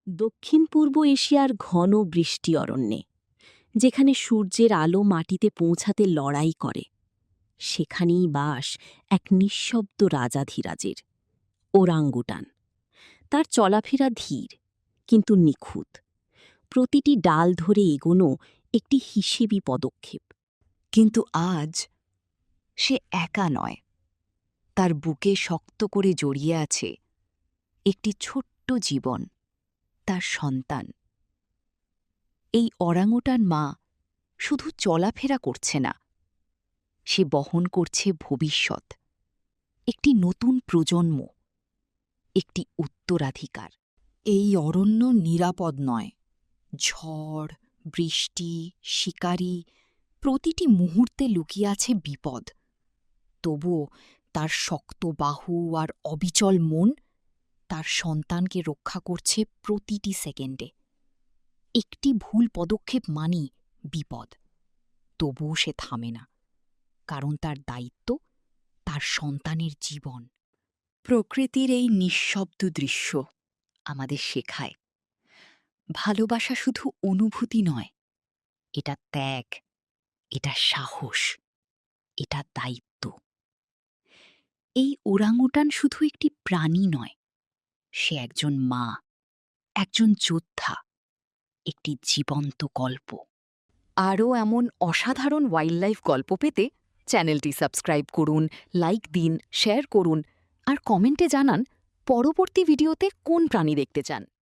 দক্ষিণ পূর্ব এশিয়ার ঘন বৃষ্টি অরণ্যে, যেখানে সূর্যের আলো মাটিতে পৌঁছাতে লড়াই করে, সেখানেই বাস এক নিঃশব্দ রাজাধিরাজের, ওরাঙ্গুটান। তার চলাফেরা ধীর, কিন্তু নিখুঁত। প্রতিটি ডাল ধরে এগোনো একটি হিসেবি পদক্ষেপ। কিন্তু আজ সে একা নয়, তার বুকে শক্ত করে জড়িয়ে আছে একটি ছোট্ট জীবন, তার সন্তান। এই অরাঙ্গুটান মা শুধু চলাফেরা করছে না, সে বহন করছে ভবিষ্যৎ, একটি নতুন প্রজন্ম, একটি উত্তরাধিকার। এই অরণ্য নিরাপদ নয়। ঝড়, বৃষ্টি, শিকারী, প্রতিটি মুহূর্তে লুকিয়ে আছে বিপদ। তবুও তার শক্ত বাহু আর অবিচল মন তার সন্তানকে রক্ষা করছে প্রতিটি সেকেন্ডে। একটি ভুল পদক্ষেপ মানেই বিপদ। তবুও সে থামে না, কারণ তার দায়িত্ব তার সন্তানের জীবন। প্রকৃতির এই নিঃশব্দ দৃশ্য আমাদের শেখায়, ভালোবাসা শুধু অনুভূতি নয়, এটা ত্যাগ, এটা সাহস, এটা দায়িত্ব। এই ওরাংউটান শুধু একটি প্রাণী নয়, সে একজন মা, একজন যোদ্ধা, একটি জীবন্ত গল্প। আরও এমন অসাধারণ ওয়াইল্ডলাইফ গল্প পেতে চ্যানেলটি সাবস্ক্রাইব করুন, লাইক দিন, শেয়ার করুন আর কমেন্টে জানান পরবর্তী ভিডিওতে কোন প্রাণী দেখতে চান।